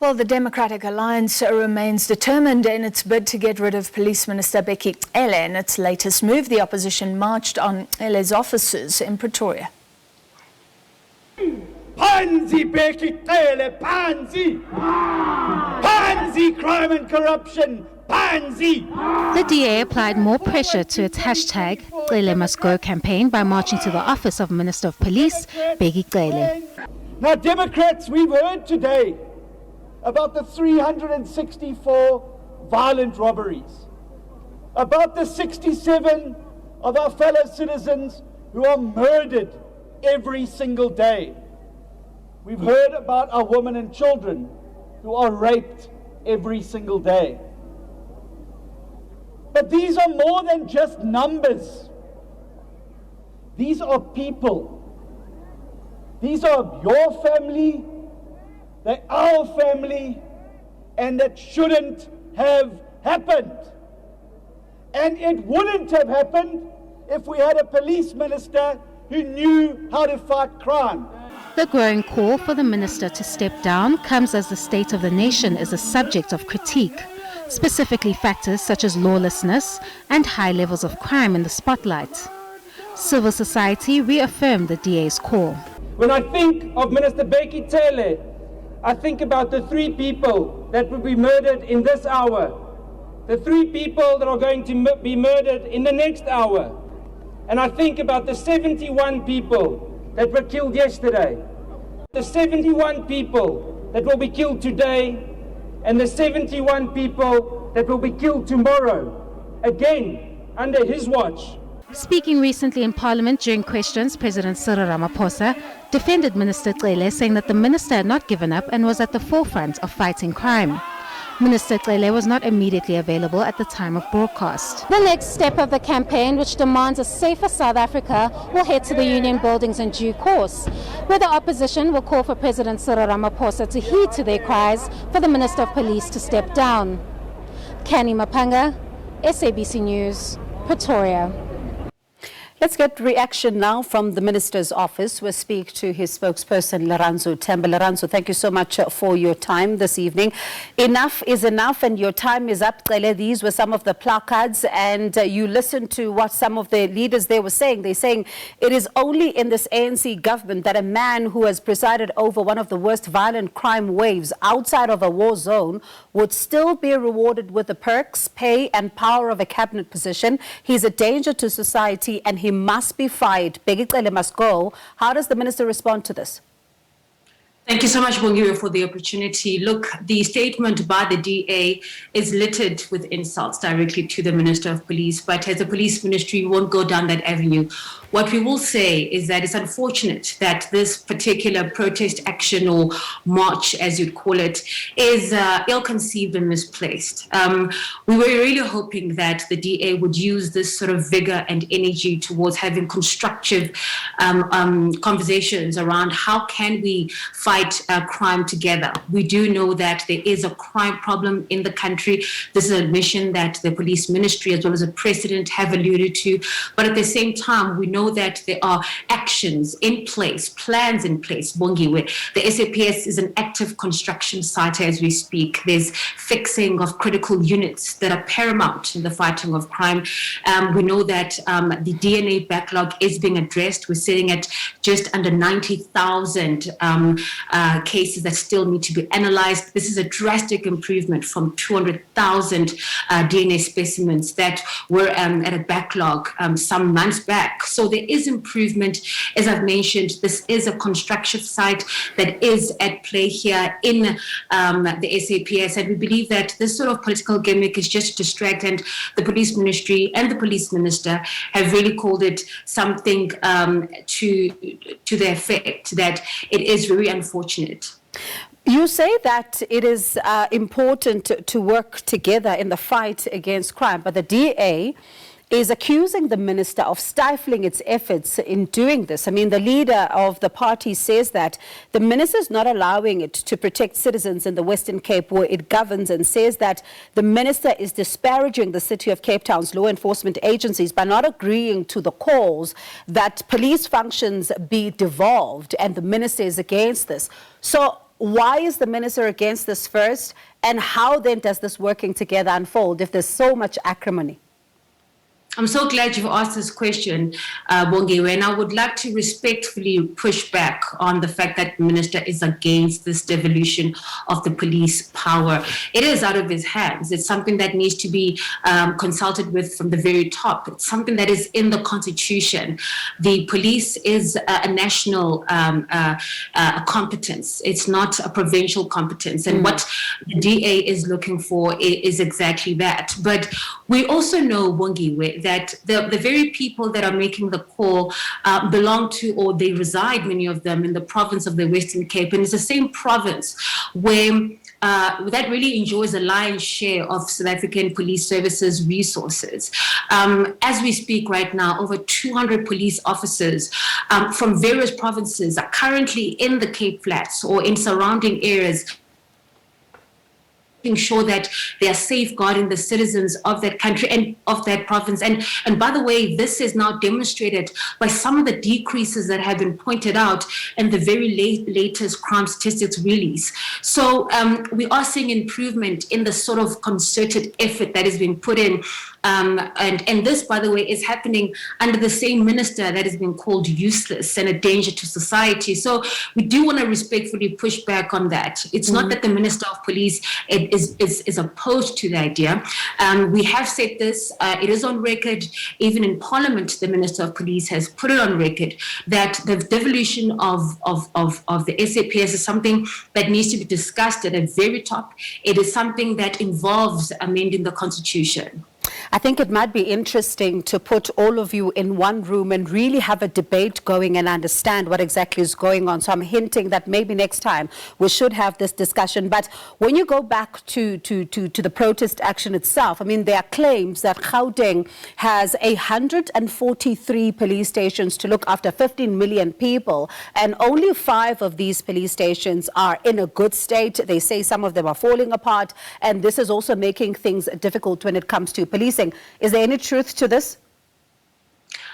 Well, the Democratic Alliance remains determined in its bid to get rid of Police Minister Bheki Cele. In its latest move, the opposition marched on Cele's offices in Pretoria. Pansy Bheki Cele, pansy! Pansy crime and corruption, pansy! The DA applied more pressure to its hashtag Cele Must Go campaign by marching to the office of Minister of Police, Bheki Cele. Now, Democrats, we've heard today about the 364 violent robberies, about the 67 of our fellow citizens who are murdered every single day. We've heard about our women and children who are raped every single day. But these are more than just numbers. These are people. These are your family, they're our family, and that shouldn't have happened. And it wouldn't have happened if we had a police minister who knew how to fight crime. The growing call for the minister to step down comes as the state of the nation is a subject of critique, specifically factors such as lawlessness and high levels of crime in the spotlight. Civil society reaffirmed the DA's call. When I think of Minister Bheki Cele, I think about the 3 people that will be murdered in this hour, the 3 people that are going to be murdered in the next hour, and I think about the 71 people that were killed yesterday, the 71 people that will be killed today, and the 71 people that will be killed tomorrow, again under his watch. Speaking recently in Parliament during questions, President Cyril Ramaphosa defended Minister Cele, saying that the minister had not given up and was at the forefront of fighting crime. Minister Cele was not immediately available at the time of broadcast. The next step of the campaign, which demands a safer South Africa, will head to the union buildings in due course, where the opposition will call for President Cyril Ramaphosa to heed to their cries for the Minister of Police to step down. Kani Mapanga, SABC News, Pretoria. Let's get reaction now from the Minister's office. We'll speak to his spokesperson, Lirandzu Themba. Lirandzu, thank you so much for your time this evening. Enough is enough and your time is up. Cele, these were some of the placards and you listened to what some of the leaders there were saying. They're saying it is only in this ANC government that a man who has presided over one of the worst violent crime waves outside of a war zone would still be rewarded with the perks, pay and power of a cabinet position. He's a danger to society and he must be fired. Bheki Cele must go. How does the minister respond to this? Thank you so much, Bongiwe, for the opportunity. Look, the statement by the DA is littered with insults directly to the Minister of Police, but as a police ministry, we won't go down that avenue. What we will say is that it's unfortunate that this particular protest action or march, as you'd call it, is ill-conceived and misplaced. We were really hoping that the DA would use this sort of vigor and energy towards having constructive conversations around how can we fight crime together. We do know that there is a crime problem in the country. This is an admission that the police ministry as well as the president have alluded to. But at the same time, we know that there are actions in place, plans in place. Bongiwe, the SAPS is an active construction site as we speak. There's fixing of critical units that are paramount in the fighting of crime. We know that the DNA backlog is being addressed. We're sitting at just under 90,000 cases that still need to be analyzed. This is a drastic improvement from 200,000 DNA specimens that were at a backlog some months back. So there is improvement. As I've mentioned, this is a construction site that is at play here in the SAPS, and we believe that this sort of political gimmick is just to distract, and the police ministry and the police minister have really called it something to the effect that it is very unfortunate. You say that it is important to work together in the fight against crime, but the DA is accusing the minister of stifling its efforts in doing this. I mean, the leader of the party says that the minister is not allowing it to protect citizens in the Western Cape where it governs, and says that the minister is disparaging the City of Cape Town's law enforcement agencies by not agreeing to the calls that police functions be devolved, and the minister is against this. So Why is the minister against this first? And how then does this working together unfold if there's so much acrimony? I'm so glad you've asked this question, Bongiwe, and I would like to respectfully push back on the fact that the minister is against this devolution of the police power. It is out of his hands. It's something that needs to be consulted with from the very top. It's something that is in the Constitution. The police is a national competence. It's not a provincial competence. And what the DA is looking for is exactly that. But we also know, Bongiwe, that the very people that are making the call belong to, or they reside, many of them, in the province of the Western Cape. And it's the same province where that really enjoys a lion's share of South African police services resources. As we speak right now, over 200 police officers from various provinces are currently in the Cape Flats or in surrounding areas, sure that they are safeguarding the citizens of that country and of that province. And by the way, this is now demonstrated by some of the decreases that have been pointed out in the very latest crime statistics release. So we are seeing improvement in the sort of concerted effort that is being put in. And this, by the way, is happening under the same minister that has been called useless and a danger to society. So we do want to respectfully push back on that. It's not that the Minister of Police is opposed to the idea. We have said this, it is on record, even in Parliament, the Minister of Police has put it on record that the devolution of the SAPS is something that needs to be discussed at the very top. It is something that involves amending the Constitution. I think it might be interesting to put all of you in one room and really have a debate going and understand what exactly is going on. So I'm hinting that maybe next time we should have this discussion. But when you go back to the protest action itself, I mean, there are claims that Gauteng has 143 police stations to look after 15 million people, and only 5 of these police stations are in a good state. They say some of them are falling apart, and this is also making things difficult when it comes to policing. Is there any truth to this?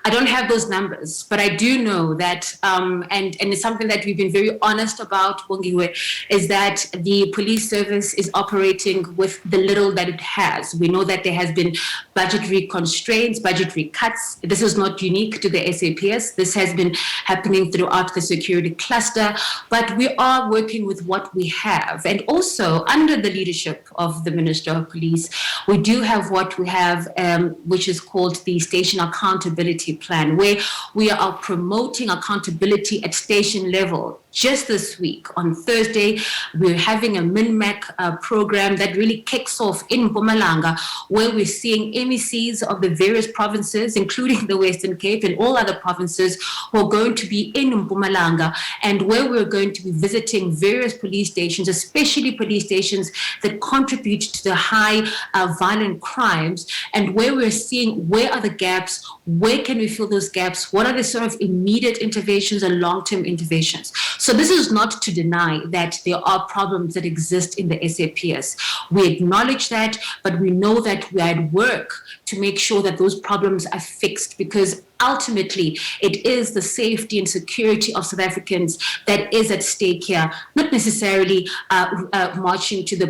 I don't have those numbers, but I do know that, and it's something that we've been very honest about, Bongiwe, is that the police service is operating with the little that it has. We know that there has been budgetary constraints, budgetary cuts. This is not unique to the SAPS. This has been happening throughout the security cluster, but we are working with what we have. And also, under the leadership of the Minister of Police, we do have what we have, which is called the Station Accountability Plan, where we are promoting accountability at station level. Just this week, on Thursday, we're having a MINMAC program that really kicks off in Mpumalanga, where we're seeing MECs of the various provinces, including the Western Cape and all other provinces, who are going to be in Mpumalanga, and where we're going to be visiting various police stations, especially police stations that contribute to the high violent crimes, and where we're seeing where are the gaps, where can we fill those gaps, what are the sort of immediate interventions and long-term interventions. So this is not to deny that there are problems that exist in the SAPS. We acknowledge that, but we know that we are at work to make sure that those problems are fixed, because ultimately it is the safety and security of South Africans that is at stake here, not necessarily marching to the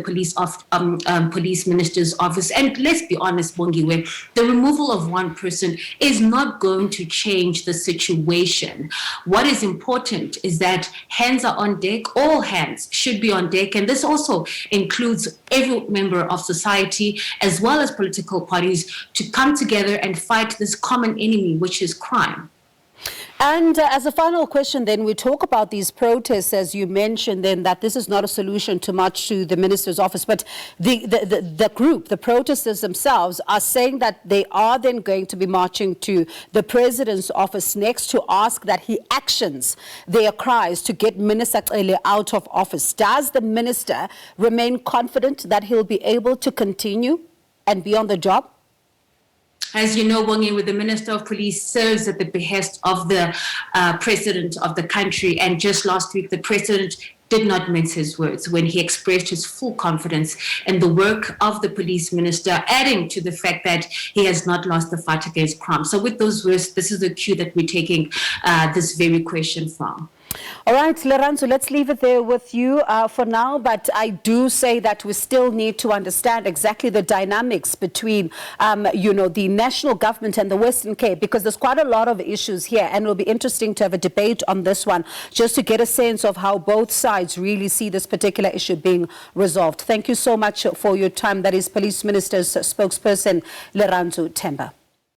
police minister's office. And let's be honest, Bongiwe, the removal of one person is not going to change the situation. What is important is that hands are on deck, all hands should be on deck, and this also includes every member of society as well as political parties to come together and fight this common enemy, which is crime. And as a final question, then, we talk about these protests, as you mentioned, then, that this is not a solution to march to the minister's office. But the group, the protesters themselves, are saying that they are then going to be marching to the president's office next to ask that he actions their cries to get Minister Cele out of office. Does the minister remain confident that he'll be able to continue and be on the job? As you know, Bongiwe, the Minister of Police serves at the behest of the President of the country. And just last week, the President did not mince his words when he expressed his full confidence in the work of the Police Minister, adding to the fact that he has not lost the fight against crime. So with those words, this is the cue that we're taking this very question from. All right, Lirandzu, let's leave it there with you for now. But I do say that we still need to understand exactly the dynamics between, the national government and the Western Cape, because there's quite a lot of issues here. And it'll be interesting to have a debate on this one, just to get a sense of how both sides really see this particular issue being resolved. Thank you so much for your time. That is Police Minister's Spokesperson, Lirandzu Themba.